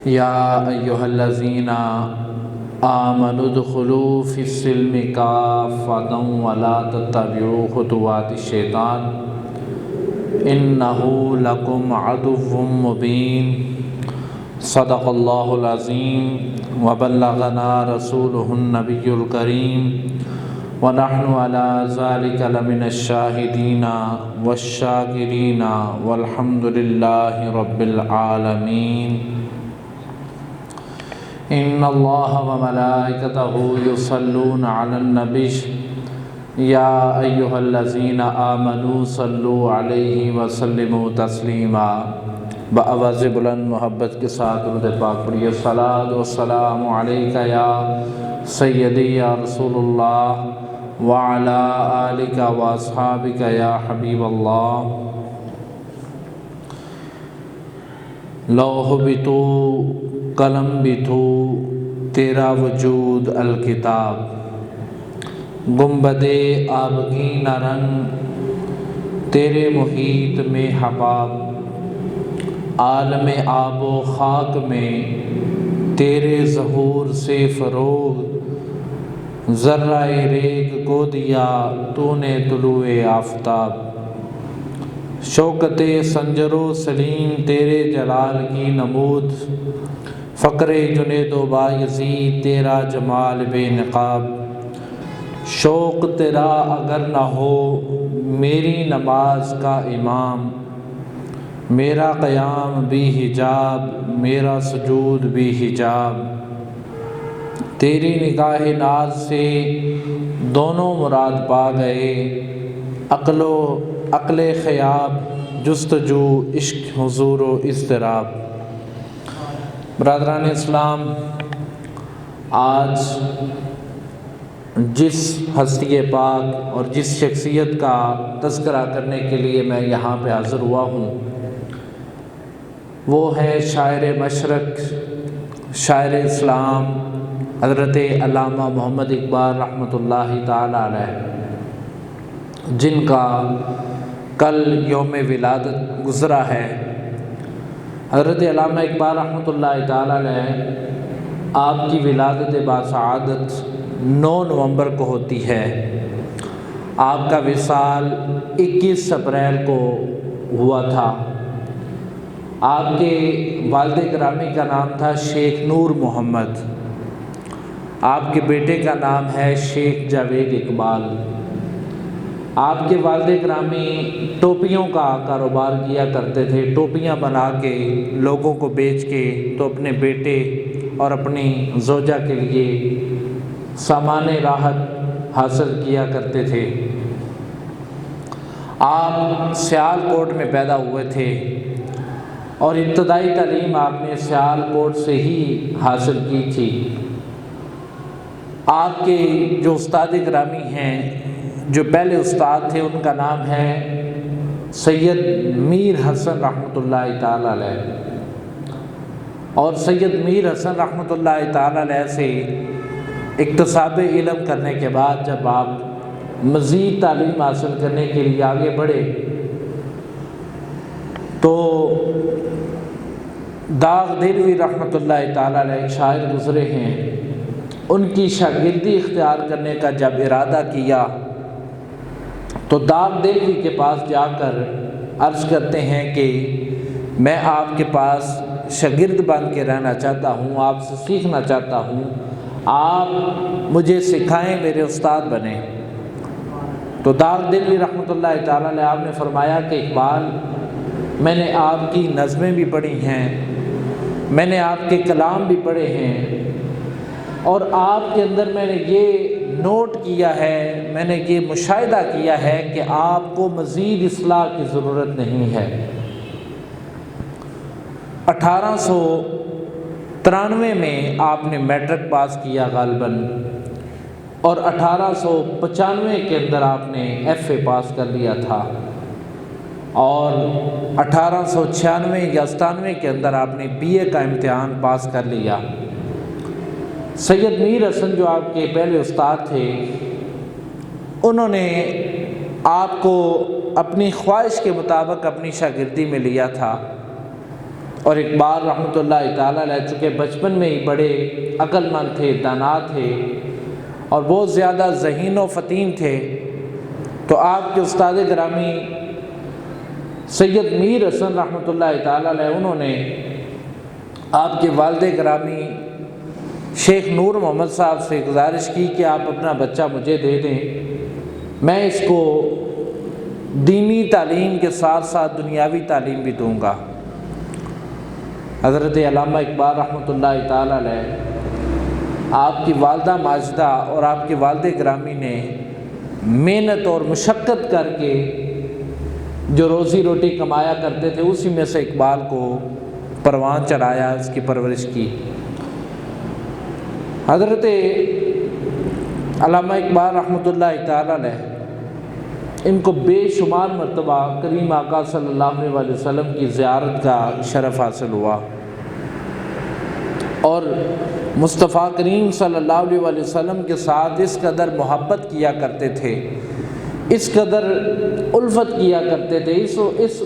یا ایہا الذین آمنوا ادخلوا فی السلم کافۃ ولا تتبعوا خطوات الشیطان انہ لکم عدو مبین۔ صدق اللہ العظیم وبلغنا رسولہ النبی الکریم ونحن علی ذلک لمن الشاہدین والشاکرین والحمد للہ رب العالمین۔ ان اللہ وملائکتہ یصلون علی النبی یا ایہا الذین آمنوا صلوا علیہ وسلموا تسلیما۔ بآواز بلند محبت کے ساتھ درود پاک پڑھیے۔ الصلاۃ والسلام علیک یا سیدی یا رسول اللہ وعلی آلک واصحابک یا حبیب اللہ۔ لوح بھی تو قلم بھی تو تیرا وجود الکتاب، گنبد آبگین رنگ تیرے محیط میں حباب، عالم آب و خاک میں تیرے ظہور سے فروغ، ذرہ ریگ کو دیا تو نے طلوع آفتاب، شوکت سنجر و سلیم تیرے جلال کی نمود، فقر جنید و بایزید تیرا جمال بے نقاب، شوق تیرا اگر نہ ہو میری نماز کا امام، میرا قیام بھی حجاب میرا سجود بھی حجاب، تیری نگاہ ناز سے دونوں مراد پا گئے، عقل خیاب جستجو عشق حضور و اضطراب۔ برادران اسلام، آج جس ہستی پاک اور جس شخصیت کا تذکرہ کرنے کے لیے میں یہاں پہ حاضر ہوا ہوں، وہ ہے شاعر مشرق، شاعر اسلام حضرت علامہ محمد اقبال رحمۃ اللہ تعالی علیہ، جن کا کل یوم ولادت گزرا ہے۔ حضرت علامہ اقبال رحمۃ اللہ تعالی علیہ آپ کی ولادت باسعادت 9 نومبر کو ہوتی ہے، آپ کا وصال 21 اپریل کو ہوا تھا۔ آپ کے والد گرامی کا نام تھا شیخ نور محمد، آپ کے بیٹے کا نام ہے شیخ جاوید اقبال۔ آپ کے والد گرامی ٹوپیوں کا کاروبار کیا کرتے تھے، ٹوپیاں بنا کے لوگوں کو بیچ کے تو اپنے بیٹے اور اپنی زوجہ کے لیے سامان راحت حاصل کیا کرتے تھے۔ آپ سیالکوٹ میں پیدا ہوئے تھے اور ابتدائی تعلیم آپ نے سیالکوٹ سے ہی حاصل کی تھی۔ آپ کے جو استاد گرامی ہیں، جو پہلے استاد تھے، ان کا نام ہے سید میر حسن رحمۃ اللہ تعالی علیہ، اور سید میر حسن رحمۃ اللہ تعالی علیہ سے اکتساب علم کرنے کے بعد جب آپ مزید تعلیم حاصل کرنے کے لیے آگے بڑھے تو داغ دلوی رحمۃ اللہ تعالی علیہ شاعر گزرے ہیں، ان کی شاگردی اختیار کرنے کا جب ارادہ کیا تو داغ دلوی کے پاس جا کر عرض کرتے ہیں کہ میں آپ کے پاس شاگرد بن کے رہنا چاہتا ہوں، آپ سے سیکھنا چاہتا ہوں، آپ مجھے سکھائیں، میرے استاد بنیں۔ تو داغ دلوی رحمۃ اللہ تعالی علیہ آپ نے فرمایا کہ اقبال، میں نے آپ کی نظمیں بھی پڑھی ہیں، میں نے آپ کے کلام بھی پڑھے ہیں، اور آپ کے اندر میں نے یہ نوٹ کیا ہے، میں نے یہ مشاہدہ کیا ہے کہ آپ کو مزید اصلاح کی ضرورت نہیں ہے۔ 1893 میں آپ نے میٹرک پاس کیا غالباً، اور 1895 کے اندر آپ نے ایف اے پاس کر لیا تھا، اور 1896 یا 97 کے اندر آپ نے بی اے کا امتحان پاس کر لیا۔ سید میر حسن جو آپ کے پہلے استاد تھے، انہوں نے آپ کو اپنی خواہش کے مطابق اپنی شاگردی میں لیا تھا، اور اقبال رحمۃ اللہ تعالیٰ علیہ چونکہ بچپن میں ہی بڑے عقل مند تھے، دانا تھے اور بہت زیادہ ذہین و فطین تھے، تو آپ کے استاد گرامی سید میر حسن رحمۃ اللہ تعالیٰ علیہ انہوں نے آپ کے والد گرامی شیخ نور محمد صاحب سے گزارش کی کہ آپ اپنا بچہ مجھے دے دیں، میں اس کو دینی تعلیم کے ساتھ ساتھ دنیاوی تعلیم بھی دوں گا۔ حضرت علامہ اقبال رحمۃ اللہ تعالیٰ علیہ، آپ کی والدہ ماجدہ اور آپ کے والد گرامی نے محنت اور مشقت کر کے جو روزی روٹی کمایا کرتے تھے اسی میں سے اقبال کو پروان چڑھایا، اس کی پرورش کی۔ حضرت علامہ اقبال رحمۃ اللہ تعالیٰ علیہ ان کو بے شمار مرتبہ کریم آقا صلی اللہ علیہ وسلم کی زیارت کا شرف حاصل ہوا، اور مصطفیٰ کریم صلی اللہ علیہ وسلم کے ساتھ اس قدر محبت کیا کرتے تھے، اس قدر الفت کیا کرتے تھے،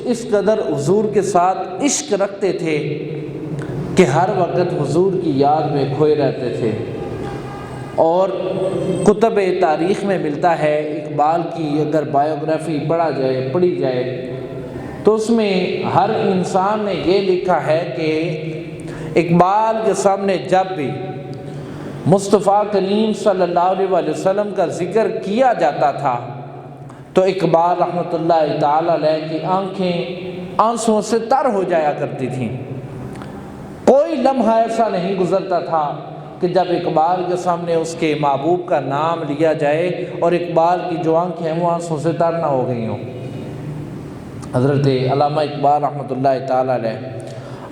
اس قدر حضور کے ساتھ عشق رکھتے تھے کہ ہر وقت حضور کی یاد میں کھوئے رہتے تھے۔ اور کتب تاریخ میں ملتا ہے، اقبال کی اگر بایوگرافی پڑھی جائے تو اس میں ہر انسان نے یہ لکھا ہے کہ اقبال کے سامنے جب بھی مصطفیٰ کریم صلی اللہ علیہ وسلم کا ذکر کیا جاتا تھا تو اقبال رحمۃ اللہ تعالی علیہ کی آنکھیں آنسوؤں سے تر ہو جایا کرتی تھیں۔ کوئی لمحہ ایسا نہیں گزرتا تھا کہ جب اقبال کے سامنے اس کے محبوب کا نام لیا جائے اور اقبال کی جو آنکھیں ہیں وہ آنسوؤں سے تر نہ ہو گئی ہوں۔ حضرت علامہ اقبال رحمۃ اللہ تعالی علیہ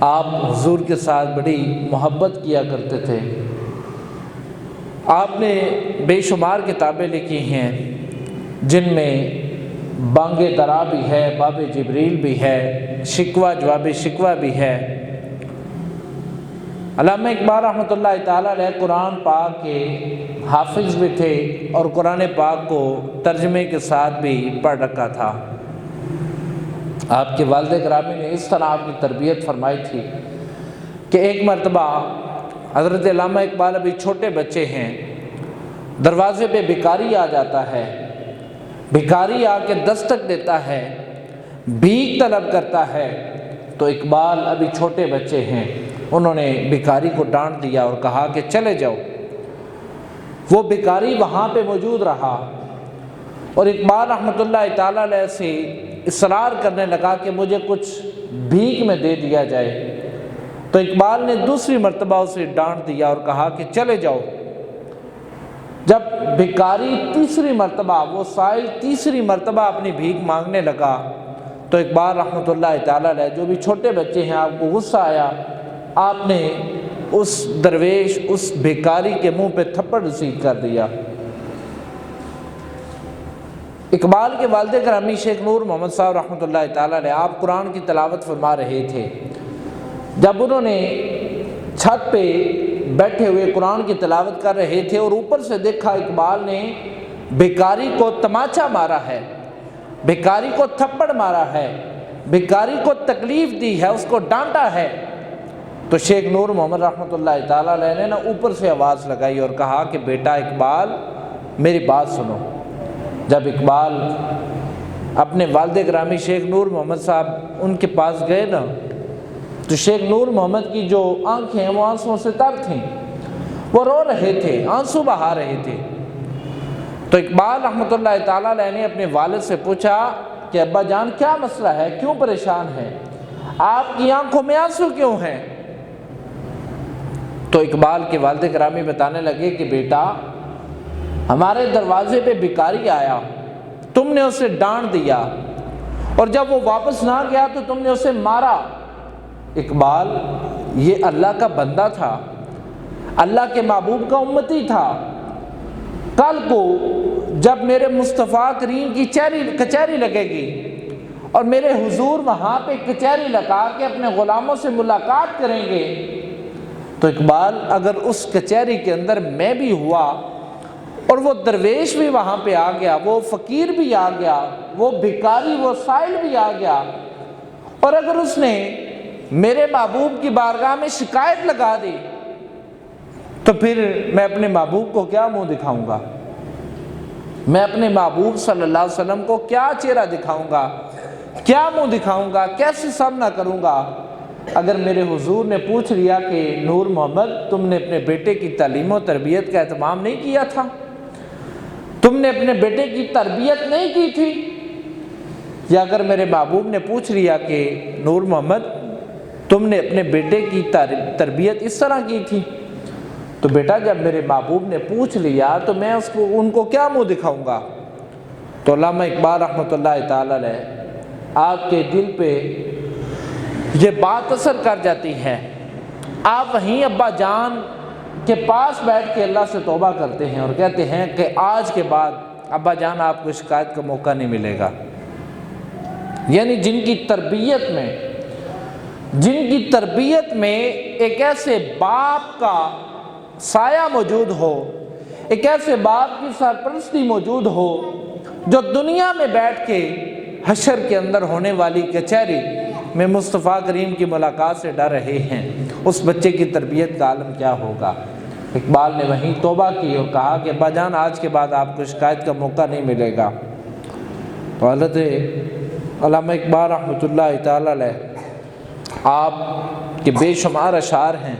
آپ حضور کے ساتھ بڑی محبت کیا کرتے تھے۔ آپ نے بے شمار کتابیں لکھی ہیں جن میں بانگ درا بھی ہے، باب جبریل بھی ہے، شکوہ جواب شکوہ بھی ہے۔ علامہ اقبال رحمۃ اللہ تعالیٰ علیہ قرآن پاک کے حافظ بھی تھے اور قرآن پاک کو ترجمے کے ساتھ بھی پڑھ رکھا تھا۔ آپ کے والد گرامی نے اس طرح آپ کی تربیت فرمائی تھی کہ ایک مرتبہ حضرت علامہ اقبال ابھی چھوٹے بچے ہیں، دروازے پہ بھکاری آ جاتا ہے، بھکاری آ کے دستک دیتا ہے، بھیک طلب کرتا ہے، تو اقبال ابھی چھوٹے بچے ہیں، انہوں نے بھکاری کو ڈانٹ دیا اور کہا کہ چلے جاؤ۔ وہ بھکاری وہاں پہ موجود رہا اور اقبال رحمۃ اللہ تعالیٰ علیہ سے اصرار کرنے لگا کہ مجھے کچھ بھیک میں دے دیا جائے، تو اقبال نے دوسری مرتبہ اسے ڈانٹ دیا اور کہا کہ چلے جاؤ۔ جب بھکاری تیسری مرتبہ، وہ سائل تیسری مرتبہ اپنی بھیک مانگنے لگا تو اقبال رحمۃ اللہ تعالیٰ علیہ، جو بھی چھوٹے بچے ہیں، آپ کو غصہ آیا، آپ نے اس درویش، اس بھکاری کے منہ پہ تھپڑ رسید کر دیا۔ اقبال کے والد گرامی شیخ نور محمد صاحب رحمۃ اللہ تعالیٰ علیہ آپ قرآن کی تلاوت فرما رہے تھے، جب انہوں نے چھت پہ بیٹھے ہوئے قرآن کی تلاوت کر رہے تھے اور اوپر سے دیکھا اقبال نے بھکاری کو تماچا مارا ہے، بھکاری کو تھپڑ مارا ہے، بھکاری کو تکلیف دی ہے، اس کو ڈانٹا ہے، تو شیخ نور محمد رحمۃ اللہ تعالیٰ علیہ نے اوپر سے آواز لگائی اور کہا کہ بیٹا اقبال میری بات سنو۔ جب اقبال اپنے والد گرامی شیخ نور محمد صاحب ان کے پاس گئے نا، تو شیخ نور محمد کی جو آنکھیں ہیں وہ آنسوؤں سے تر تھیں، وہ رو رہے تھے، آنسو بہا رہے تھے۔ تو اقبال رحمۃ اللہ تعالیٰ علیہ نے اپنے والد سے پوچھا کہ ابا جان کیا مسئلہ ہے، کیوں پریشان ہے، آپ کی آنکھوں میں آنسو کیوں ہیں؟ تو اقبال کے والد گرامی بتانے لگے کہ بیٹا ہمارے دروازے پہ بھکاری آیا، تم نے اسے ڈانٹ دیا اور جب وہ واپس نہ گیا تو تم نے اسے مارا۔ اقبال یہ اللہ کا بندہ تھا، اللہ کے محبوب کا امتی تھا، کل کو جب میرے مصطفیٰ کریم کی کچہری لگے گی اور میرے حضور وہاں پہ کچہری لگا کے اپنے غلاموں سے ملاقات کریں گے، تو اقبال اگر اس کچہری کے اندر میں بھی ہوا اور وہ درویش بھی وہاں پہ آ گیا، وہ فقیر بھی آ گیا، وہ بھکاری، وہ سائل بھی آ گیا، اور اگر اس نے میرے محبوب کی بارگاہ میں شکایت لگا دی تو پھر میں اپنے محبوب کو کیا منہ دکھاؤں گا؟ میں اپنے محبوب صلی اللہ علیہ وسلم کو کیا چہرہ دکھاؤں گا، کیا منہ دکھاؤں گا، کیسے سامنا کروں گا؟ اگر میرے حضور نے پوچھ لیا کہ نور محمد تم نے اپنے بیٹے کی تعلیم و تربیت کا اہتمام نہیں کیا تھا، تم نے اپنے بیٹے کی تربیت نہیں کی تھی، یا اگر میرے محبوب نے پوچھ لیا کہ نور محمد تم نے اپنے بیٹے کی تربیت اس طرح کی تھی، تو بیٹا جب میرے محبوب نے پوچھ لیا تو میں ان کو کیا منہ دکھاؤں گا؟ تو علامہ اقبال رحمۃ اللہ تعالی علیہ آپ کے دل پہ یہ بات اثر کر جاتی ہے، آپ وہیں ابا جان کے پاس بیٹھ کے اللہ سے توبہ کرتے ہیں اور کہتے ہیں کہ آج کے بعد ابا جان آپ کو شکایت کا موقع نہیں ملے گا۔ یعنی جن کی تربیت میں ایک ایسے باپ کا سایہ موجود ہو، ایک ایسے باپ کی سرپرستی موجود ہو جو دنیا میں بیٹھ کے حشر کے اندر ہونے والی کچہری میں مصطفیٰ کریم کی ملاقات سے ڈر رہے ہیں، اس بچے کی تربیت کا عالم کیا ہوگا؟ اقبال نے وہیں توبہ کی اور کہا کہ ابا جان آج کے بعد آپ کو شکایت کا موقع نہیں ملے گا۔ تو حضرت علامہ اقبال رحمۃ اللہ تعالی علیہ آپ کے بے شمار اشعار ہیں۔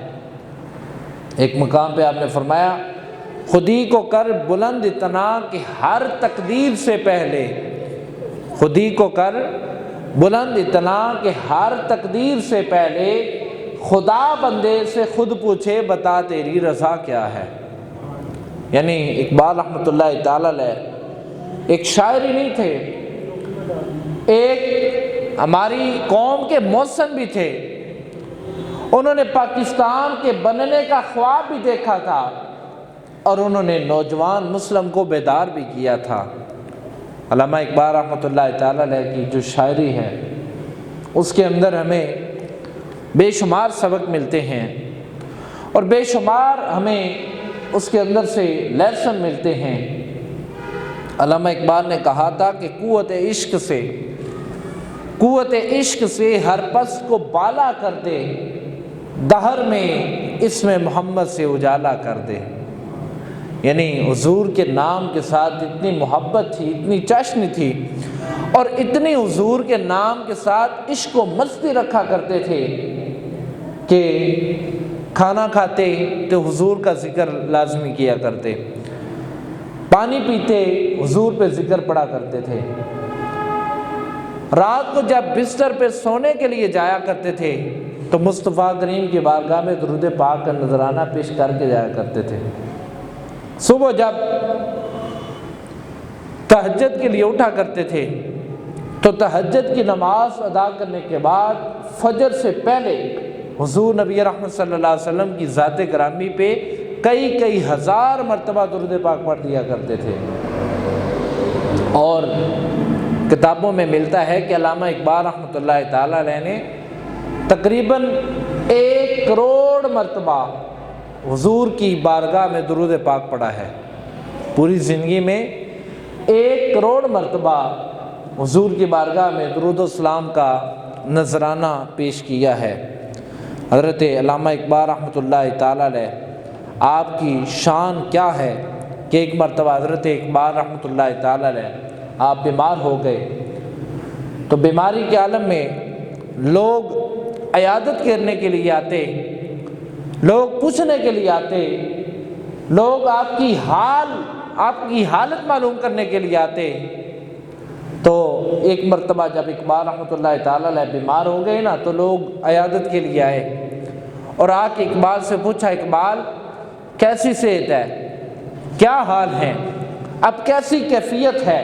ایک مقام پہ آپ نے فرمایا خودی کو کر بلند اتنا کہ ہر تقدیر سے پہلے، خودی کو کر بلند اتنا کہ ہر تقدیر سے پہلے خدا بندے سے خود پوچھے بتا تیری رضا کیا ہے۔ یعنی اقبال رحمۃ اللہ تعالی علیہ ایک شاعر ہی نہیں تھے، ایک ہماری قوم کے محسن بھی تھے، انہوں نے پاکستان کے بننے کا خواب بھی دیکھا تھا اور انہوں نے نوجوان مسلم کو بیدار بھی کیا تھا۔ علامہ اقبال رحمۃ اللہ تعالی علیہ کی جو شاعری ہے اس کے اندر ہمیں بے شمار سبق ملتے ہیں اور بے شمار ہمیں اس کے اندر سے لیسن ملتے ہیں۔ علامہ اقبال نے کہا تھا کہ قوت عشق سے ہر پس کو بالا کر دے، دہر میں اسم محمد سے اجالا کر دے۔ یعنی حضور کے نام کے ساتھ اتنی محبت تھی، اتنی چاشنی تھی اور اتنی حضور کے نام کے ساتھ عشق و مستی رکھا کرتے تھے کہ کھانا کھاتے تو حضور کا ذکر لازمی کیا کرتے، پانی پیتے حضور پہ ذکر پڑا کرتے تھے، رات کو جب بستر پہ سونے کے لیے جایا کرتے تھے تو مصطفیٰ کریم کی بارگاہ میں درود پاک کا نذرانہ پیش کر کے جایا کرتے تھے۔ صبح جب تہجد کے لیے اٹھا کرتے تھے تو تہجد کی نماز ادا کرنے کے بعد فجر سے پہلے حضور نبی رحمت صلی اللہ علیہ وسلم کی ذات گرامی پہ کئی ہزار مرتبہ درود پاک پڑھ دیا کرتے تھے۔ اور کتابوں میں ملتا ہے کہ علامہ اقبال رحمۃ اللہ تعالی علیہ نے تقریباً 1 کروڑ مرتبہ حضور کی بارگاہ میں درود پاک پڑھا ہے۔ پوری زندگی میں 1 کروڑ مرتبہ حضور کی بارگاہ میں درود و سلام کا نذرانہ پیش کیا ہے۔ حضرت علامہ اقبال رحمۃ اللہ تعالی علیہ آپ کی شان کیا ہے کہ ایک مرتبہ حضرت اقبال رحمۃ اللہ تعالی علیہ آپ بیمار ہو گئے تو بیماری کے عالم میں لوگ عیادت کرنے کے لیے آتے، لوگ پوچھنے کے لیے آتے، لوگ آپ کی حالت معلوم کرنے کے لیے آتے۔ تو ایک مرتبہ جب اقبال رحمۃ اللہ تعالی علیہ بیمار ہو گئے نا تو لوگ عیادت کے لیے آئے اور آ کے اقبال سے پوچھا اقبال کیسی صحت ہے، کیا حال ہے، اب کیسی کیفیت ہے؟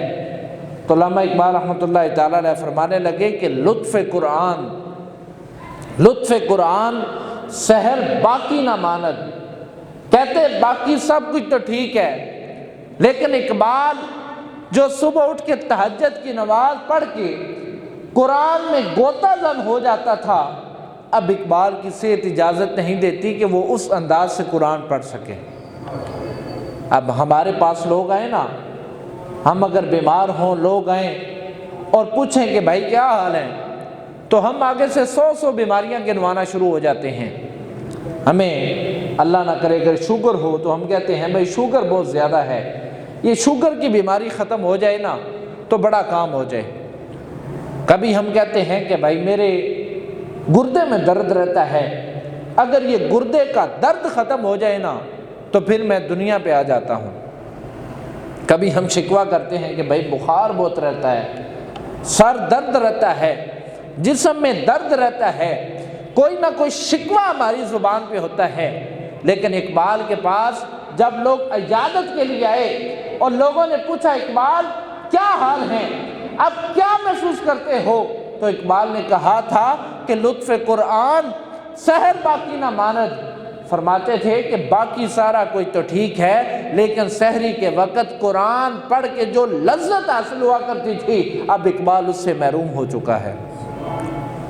تو علامہ اقبال رحمۃ اللہ تعالی علیہ فرمانے لگے کہ لطف قرآن سحر باقی نہ ماند، کہتے باقی سب کچھ تو ٹھیک ہے لیکن اقبال جو صبح اٹھ کے تہجد کی نماز پڑھ کے قرآن میں غوطہ زن ہو جاتا تھا، اب اقبال کی صحت اجازت نہیں دیتی کہ وہ اس انداز سے قرآن پڑھ سکے۔ اب ہمارے پاس لوگ آئیں نا، ہم اگر بیمار ہوں لوگ آئیں اور پوچھیں کہ بھائی کیا حال ہے تو ہم آگے سے 100 بیماریاں گنوانا شروع ہو جاتے ہیں۔ ہمیں اللہ نہ کرے اگر شوگر ہو تو ہم کہتے ہیں بھائی شوگر بہت زیادہ ہے، یہ شوگر کی بیماری ختم ہو جائے نا تو بڑا کام ہو جائے۔ کبھی ہم کہتے ہیں کہ بھائی میرے گردے میں درد رہتا ہے، اگر یہ گردے کا درد ختم ہو جائے نا تو پھر میں دنیا پہ آ جاتا ہوں۔ کبھی ہم شکوہ کرتے ہیں کہ بھائی بخار بہت رہتا ہے، سر درد رہتا ہے، جسم میں درد رہتا ہے، کوئی نہ کوئی شکوہ ہماری زبان پہ ہوتا ہے۔ لیکن اقبال کے پاس جب لوگ عیادت کے لیے آئے اور لوگوں نے پوچھا اقبال کیا حال ہے، اب کیا محسوس کرتے ہو، تو اقبال نے کہا تھا کہ لطف قرآن سحر باقی نہ ماند۔ فرماتے تھے کہ باقی سارا کوئی تو ٹھیک ہے، لیکن سحری کے وقت قرآن پڑھ کے جو لذت حاصل ہوا کرتی تھی اب اقبال اس سے محروم ہو چکا ہے۔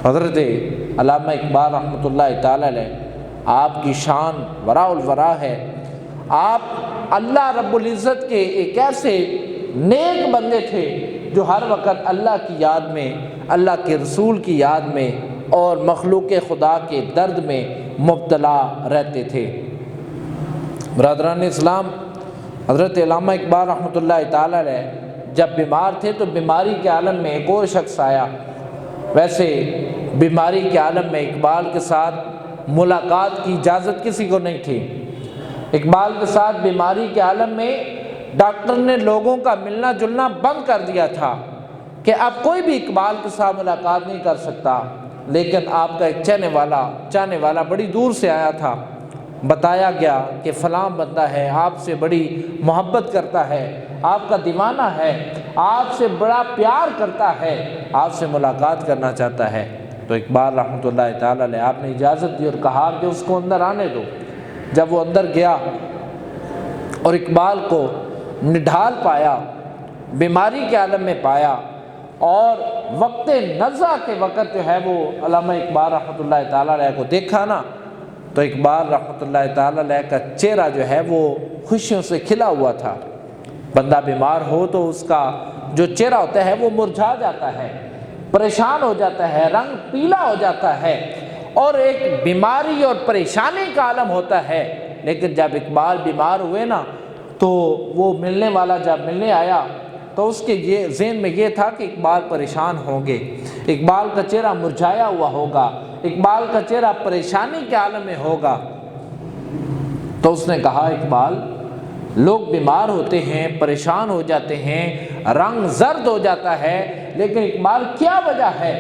حضرت علامہ اقبال رحمۃ اللہ تعالی علیہ، آپ کی شان وراء الورا ہے۔ آپ اللہ رب العزت کے ایک ایسے نیک بندے تھے جو ہر وقت اللہ کی یاد میں، اللہ کے رسول کی یاد میں اور مخلوق خدا کے درد میں مبتلا رہتے تھے۔ برادران اسلام، حضرت علامہ اقبال رحمۃ اللہ تعالی علیہ جب بیمار تھے تو بیماری کے عالم میں ایک اور شخص آیا۔ ویسے بیماری کے عالم میں اقبال کے ساتھ ملاقات کی اجازت کسی کو نہیں تھی۔ اقبال کے ساتھ بیماری کے عالم میں ڈاکٹر نے لوگوں کا ملنا جلنا بند کر دیا تھا کہ اب کوئی بھی اقبال کے ساتھ ملاقات نہیں کر سکتا۔ لیکن آپ کا ایک چاہنے والا بڑی دور سے آیا تھا، بتایا گیا کہ فلاں بندہ ہے، آپ سے بڑی محبت کرتا ہے، آپ کا دیوانہ ہے، آپ سے بڑا پیار کرتا ہے، آپ سے ملاقات کرنا چاہتا ہے۔ تو اقبال رحمۃ اللہ تعالی علیہ آپ نے اجازت دی اور کہا کہ اس کو اندر آنے دو۔ جب وہ اندر گیا اور اقبال کو نڈھال پایا، بیماری کے عالم میں پایا، اور وقت نزع کے وقت جو ہے وہ علامہ اقبال رحمۃ اللہ تعالی علیہ کو دیکھا نا، تو اقبال رحمۃ اللہ تعالی علیہ کا چہرہ جو ہے وہ خوشیوں سے کھلا ہوا تھا۔ بندہ بیمار ہو تو اس کا جو چہرہ ہوتا ہے وہ مرجھا جاتا ہے، پریشان ہو جاتا ہے، رنگ پیلا ہو جاتا ہے، اور ایک بیماری اور پریشانی کا عالم ہوتا ہے۔ لیکن جب اقبال بیمار ہوئے نا تو وہ ملنے والا جب ملنے آیا تو اس کے یہ ذہن میں یہ تھا کہ اقبال پریشان ہوں گے، اقبال کا چہرہ مرجھایا ہوا ہوگا، اقبال کا چہرہ پریشانی کے عالم میں ہوگا۔ تو اس نے کہا اقبال لوگ بیمار ہوتے ہیں، پریشان ہو جاتے ہیں، رنگ زرد ہو جاتا ہے، لیکن اقبال کیا وجہ ہے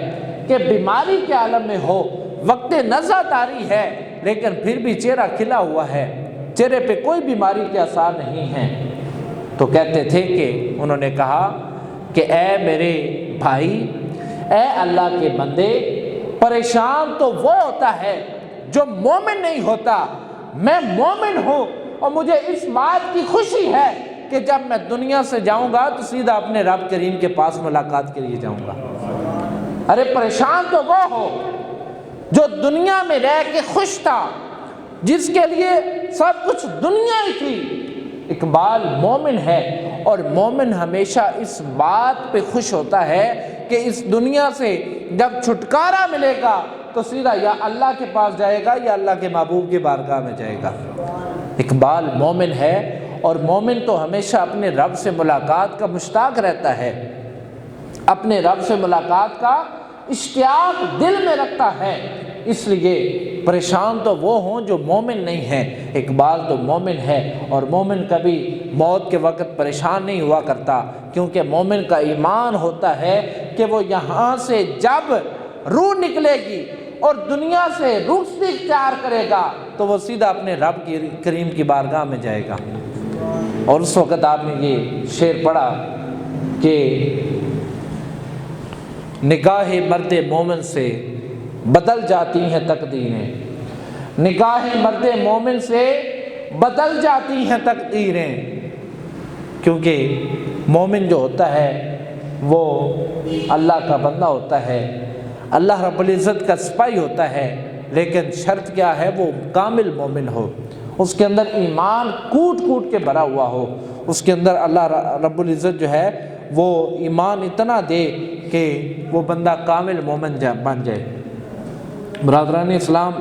کہ بیماری کے عالم میں ہو، وقت نزع طاری ہے، لیکن پھر بھی چہرہ کھلا ہوا ہے، چہرے پہ کوئی بیماری کے آثار نہیں ہیں۔ تو کہتے تھے کہ انہوں نے کہا کہ اے میرے بھائی، اے اللہ کے بندے، پریشان تو وہ ہوتا ہے جو مومن نہیں ہوتا۔ میں مومن ہوں اور مجھے اس بات کی خوشی ہے کہ جب میں دنیا سے جاؤں گا تو سیدھا اپنے رب کریم کے پاس ملاقات کے لیے جاؤں گا۔ ارے پریشان تو وہ ہو جو دنیا میں رہ کے خوش تھا، جس کے لیے سب کچھ دنیا ہی تھی۔ اقبال مومن ہے، اور مومن ہمیشہ اس بات پہ خوش ہوتا ہے کہ اس دنیا سے جب چھٹکارا ملے گا تو سیدھا یا اللہ کے پاس جائے گا یا اللہ کے محبوب کی بارگاہ میں جائے گا۔ اقبال مومن ہے، اور مومن تو ہمیشہ اپنے رب سے ملاقات کا مشتاق رہتا ہے، اپنے رب سے ملاقات کا اشتیاق دل میں رکھتا ہے۔ اس لیے پریشان تو وہ ہوں جو مومن نہیں ہیں۔ اقبال تو مومن ہے، اور مومن کبھی موت کے وقت پریشان نہیں ہوا کرتا، کیونکہ مومن کا ایمان ہوتا ہے کہ وہ یہاں سے جب روح نکلے گی اور دنیا سے رخصتی اختیار کرے گا تو وہ سیدھا اپنے رب کی کریم کی بارگاہ میں جائے گا۔ اور اس وقت آپ نے یہ شعر پڑھا کہ نگاہ مرد مومن سے بدل جاتی ہیں تقدیریں، نگاہ مرد مومن سے بدل جاتی ہیں تقدیریں، کیونکہ مومن جو ہوتا ہے وہ اللہ کا بندہ ہوتا ہے، اللہ رب العزت کا سپاہی ہوتا ہے، لیکن شرط کیا ہے؟ وہ کامل مومن ہو، اس کے اندر ایمان کوٹ کوٹ کے بھرا ہوا ہو، اس کے اندر اللہ رب العزت جو ہے وہ ایمان اتنا دے کہ وہ بندہ کامل مومن بن جائے۔ برادران اسلام،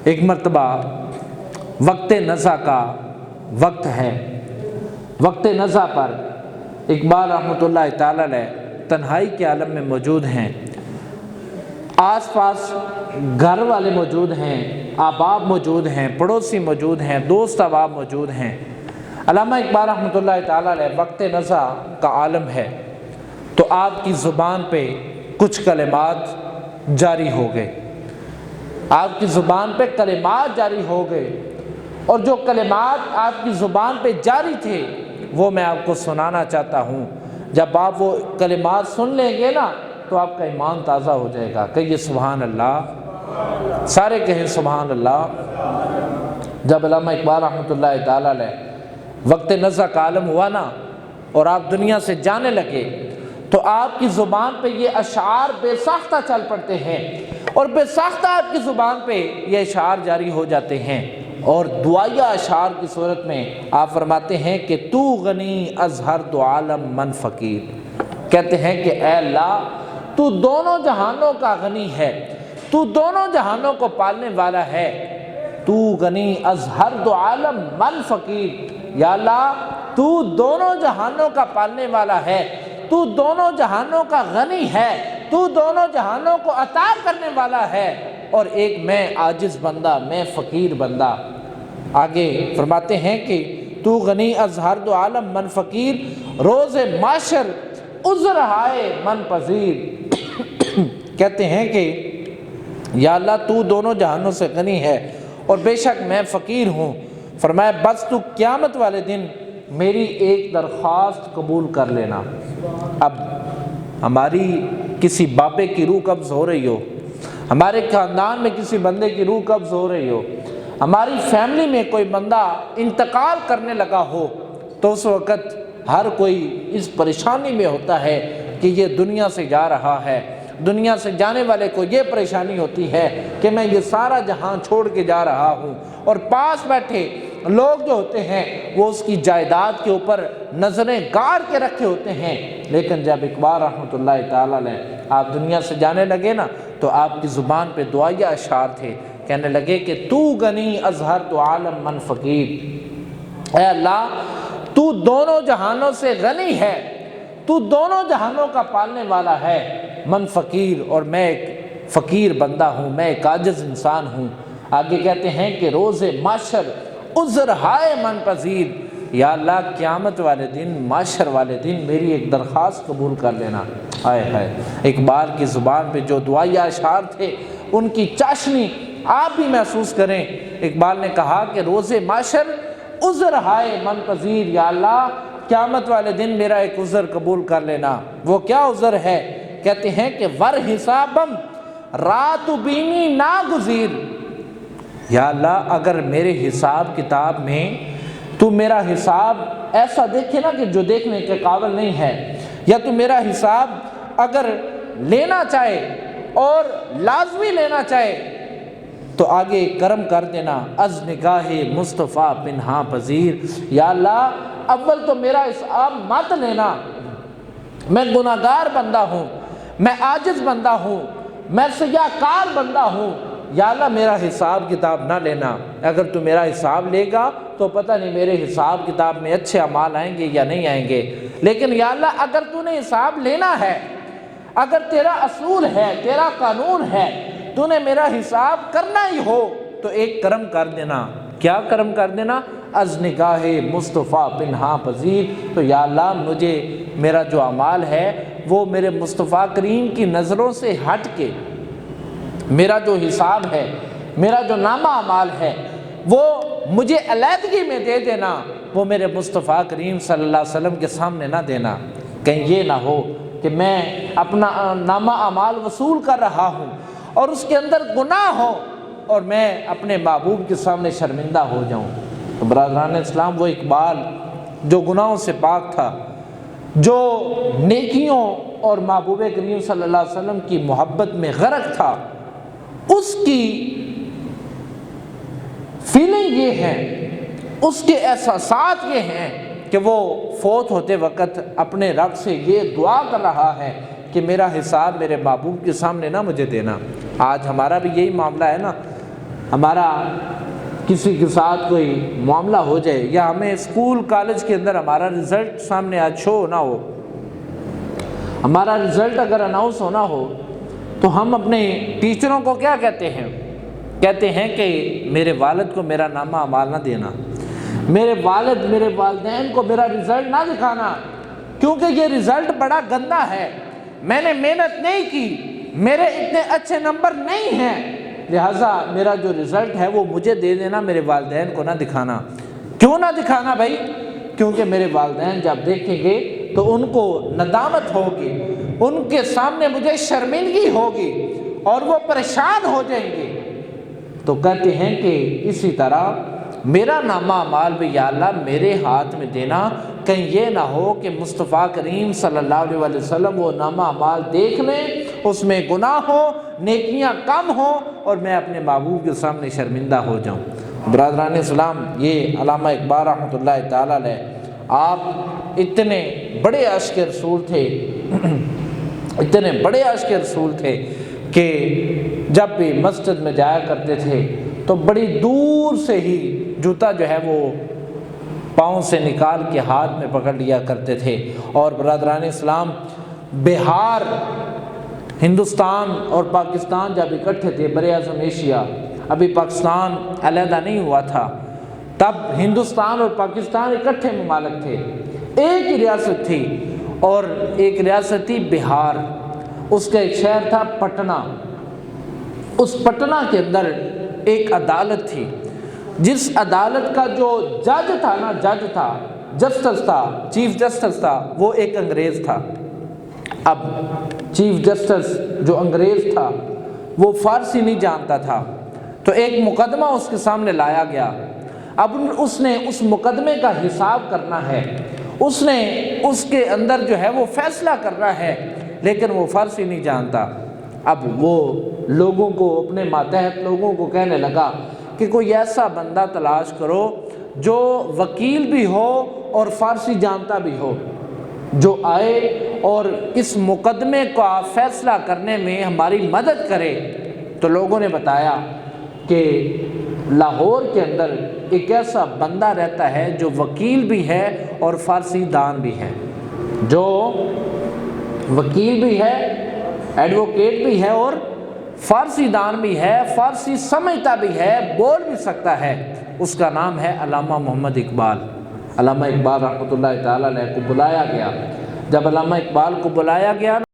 ایک مرتبہ وقت نزع کا وقت ہے۔ وقت نزع پر اقبال رحمۃ اللہ تعالی علیہ تنہائی کے عالم میں موجود ہیں، آس پاس گھر والے موجود ہیں، احباب موجود ہیں، پڑوسی موجود ہیں، دوست احباب موجود ہیں۔ علامہ اقبال رحمۃ اللہ تعالی علیہ وقت نزع کا عالم ہے، تو آپ کی زبان پہ کچھ کلمات جاری ہو گئے، آپ کی زبان پہ کلمات جاری ہو گئے، اور جو کلمات آپ کی زبان پہ جاری تھے وہ میں آپ کو سنانا چاہتا ہوں۔ جب آپ وہ کلمات سن لیں گے نا تو آپ کا ایمان تازہ ہو جائے گا۔ کہیے سبحان اللہ، سارے کہیں سبحان اللہ۔ جب علامہ اقبال رحمۃ اللہ تعالی علیہ وقت نزع کا عالم ہوا نا اور آپ دنیا سے جانے لگے، تو آپ کی زبان پہ یہ اشعار بے ساختہ چل پڑتے ہیں، اور بے ساختہ آپ کی زبان پہ یہ اشعار جاری ہو جاتے ہیں، اور دعائیہ اشعار کی صورت میں آپ فرماتے ہیں کہ تو غنی از ہر دو عالم من فقیر، کہتے ہیں کہ اے اللہ تو دونوں جہانوں کا غنی ہے، تو دونوں جہانوں کو پالنے والا ہے، تو غنی از ہر دو عالم من فقیر، یا اللہ تو دونوں جہانوں کا پالنے والا ہے، تو دونوں جہانوں کا غنی ہے، تو دونوں جہانوں کو عطا کرنے والا ہے، اور ایک میں عاجز بندہ، میں فقیر بندہ۔ آگے فرماتے ہیں کہ تو غنی از ہر دو عالم من فقیر، روز معاشر عذر ہائے من پذیر، کہتے ہیں کہ یا اللہ تو دونوں جہانوں سے غنی ہے اور بے شک میں فقیر ہوں۔ فرمایا بس تو قیامت والے دن میری ایک درخواست قبول کر لینا۔ اب ہماری کسی بابے کی روح قبض ہو رہی ہو، ہمارے خاندان میں کسی بندے کی روح قبض ہو رہی ہو، ہماری فیملی میں کوئی بندہ انتقال کرنے لگا ہو، تو اس وقت ہر کوئی اس پریشانی میں ہوتا ہے کہ یہ دنیا سے جا رہا ہے۔ دنیا سے جانے والے کو یہ پریشانی ہوتی ہے کہ میں یہ سارا جہان چھوڑ کے جا رہا ہوں، اور پاس بیٹھے لوگ جو ہوتے ہیں وہ اس کی جائیداد کے اوپر نظریں گاڑ کے رکھے ہوتے ہیں۔ لیکن جب اقبال رحمۃ اللہ تعالی علیہ آپ دنیا سے جانے لگے نا تو آپ کی زبان پہ دعائیہ اشعار تھے، کہنے لگے کہ تو غنی از ہر دو عالم من فقیر، اے اللہ تو دونوں جہانوں سے غنی ہے، تو دونوں جہانوں کا پالنے والا ہے، من فقیر، اور میں ایک فقیر بندہ ہوں، میں ایک عاجز انسان ہوں۔ آگے کہتے ہیں کہ روز معاشر عذر ہائے من پذیر، یا اللہ قیامت والے دن، معاشر والے دن میری ایک درخواست قبول کر لینا۔ ہائے ہائے، اقبال کی زبان پہ جو دعائیہ اشعار تھے ان کی چاشنی آپ بھی محسوس کریں۔ اقبال نے کہا کہ روز معاشر عذر ہائے من پذیر، یا اللہ قیامت والے دن میرا ایک عذر قبول کر لینا۔ وہ کیا عذر ہے؟ کہتے ہیں کہ ور حسابم رات بینی ناگزیر، یا اللہ اگر میرے حساب کتاب میں تو میرا حساب ایسا دیکھے نا کہ جو دیکھنے کے قابل نہیں ہے، یا تو میرا حساب اگر لینا چاہے اور لازمی لینا چاہے تو آگے کرم کر دینا، از نگاہ مصطفیٰ پنہا پذیر، یا اللہ اول تو میرا حساب مت لینا، میں گناہگار بندہ ہوں، میں عاجز بندہ ہوں، میں سیاہ کار بندہ ہوں، یا اللہ میرا حساب کتاب نہ لینا۔ اگر تو میرا حساب لے گا تو پتہ نہیں میرے حساب کتاب میں اچھے اعمال آئیں گے یا نہیں آئیں گے، لیکن یا اللہ اگر تو نے حساب لینا ہے، اگر تیرا اصول ہے، تیرا قانون ہے، تو نے میرا حساب کرنا ہی ہو تو ایک کرم کر دینا۔ کیا کرم کر دینا؟ از نگاہ مصطفیٰ پنہا پذیر، تو یا اللہ مجھے میرا جو اعمال ہے وہ میرے مصطفیٰ کریم کی نظروں سے ہٹ کے، میرا جو حساب ہے، میرا جو نامہ اعمال ہے وہ مجھے علیحدگی میں دے دینا، وہ میرے مصطفیٰ کریم صلی اللہ علیہ وسلم کے سامنے نہ دینا۔ کہیں یہ نہ ہو کہ میں اپنا نامہ اعمال وصول کر رہا ہوں اور اس کے اندر گناہ ہو اور میں اپنے محبوب کے سامنے شرمندہ ہو جاؤں۔ تو برادران اسلام، وہ اقبال جو گناہوں سے پاک تھا، جو نیکیوں اور محبوب کریم صلی اللہ علیہ وسلم کی محبت میں غرق تھا، اس کی فیلنگ یہ ہے، اس کے احساسات یہ ہیں کہ وہ فوت ہوتے وقت اپنے رب سے یہ دعا کر رہا ہے کہ میرا حساب میرے محبوب کے سامنے نہ مجھے دینا۔ آج ہمارا بھی یہی معاملہ ہے نا، ہمارا کسی کے ساتھ کوئی معاملہ ہو جائے، یا ہمیں اسکول کالج کے اندر ہمارا رزلٹ سامنے آج شو نہ ہو، ہمارا رزلٹ اگر اناؤنس ہونا ہو تو ہم اپنے ٹیچروں کو کیا کہتے ہیں؟ کہتے ہیں کہ میرے والد کو میرا نامہ اعمال نہ دینا، میرے والد میرے والدین کو میرا رزلٹ نہ دکھانا، کیونکہ یہ رزلٹ بڑا گندا ہے، میں نے محنت نہیں کی، میرے اتنے اچھے نمبر نہیں ہیں، لہٰذا میرا جو رزلٹ ہے وہ مجھے دے دینا، میرے والدین کو نہ دکھانا۔ کیوں نہ دکھانا بھائی؟ کیونکہ میرے والدین جب دیکھیں گے تو ان کو ندامت ہوگی، ان کے سامنے مجھے شرمندگی ہوگی اور وہ پریشان ہو جائیں گے۔ تو کہتے ہیں کہ اسی طرح میرا نامہ اعمال بھی یا اللہ میرے ہاتھ میں دینا، کہیں یہ نہ ہو کہ مصطفیٰ کریم صلی اللہ علیہ وسلم وہ نامہ اعمال دیکھ لیں، اس میں گناہ ہو، نیکیاں کم ہوں اور میں اپنے محبوب کے سامنے شرمندہ ہو جاؤں۔ برادران اسلام، یہ علامہ اقبال رحمۃ اللہ تعالیٰ علیہ، آپ اتنے بڑے عاشق رسول تھے، اتنے بڑے عاشق رسول تھے کہ جب بھی مسجد میں جایا کرتے تھے تو بڑی دور سے ہی جوتا جو ہے وہ پاؤں سے نکال کے ہاتھ میں پکڑ لیا کرتے تھے۔ اور برادران اسلام، بہار، ہندوستان اور پاکستان جب اکٹھے تھے، بر اعظم ایشیا، ابھی پاکستان علیحدہ نہیں ہوا تھا، تب ہندوستان اور پاکستان اکٹھے ممالک تھے، ایک ہی ریاست تھی، اور ایک ریاست تھی بہار، اس کا ایک شہر تھا پٹنہ۔ اس پٹنہ کے اندر ایک عدالت تھی، جس عدالت کا جو جج تھا نا، جسٹس تھا، چیف جسٹس تھا، وہ ایک انگریز تھا۔ اب چیف جسٹس جو انگریز تھا وہ فارسی نہیں جانتا تھا، تو ایک مقدمہ اس کے سامنے لایا گیا۔ اب اس نے اس مقدمے کا حساب کرنا ہے، اس نے اس کے اندر جو ہے وہ فیصلہ کرنا ہے، لیکن وہ فارسی نہیں جانتا۔ اب وہ لوگوں کو، اپنے ماتحت لوگوں کو کہنے لگا کہ کوئی ایسا بندہ تلاش کرو جو وکیل بھی ہو اور فارسی جانتا بھی ہو، جو آئے اور اس مقدمے کا فیصلہ کرنے میں ہماری مدد کرے۔ تو لوگوں نے بتایا کہ لاہور کے اندر ایک ایسا بندہ رہتا ہے جو وکیل بھی ہے اور فارسی دان بھی ہے، جو وکیل بھی ہے، ایڈوکیٹ بھی ہے اور فارسی دان بھی ہے، فارسی سمجھتا بھی ہے، بول بھی سکتا ہے۔ اس کا نام ہے علامہ محمد اقبال۔ علامہ اقبال رحمۃ اللہ تعالیٰ علیہ کو بلایا گیا۔ جب علامہ اقبال کو بلایا گیا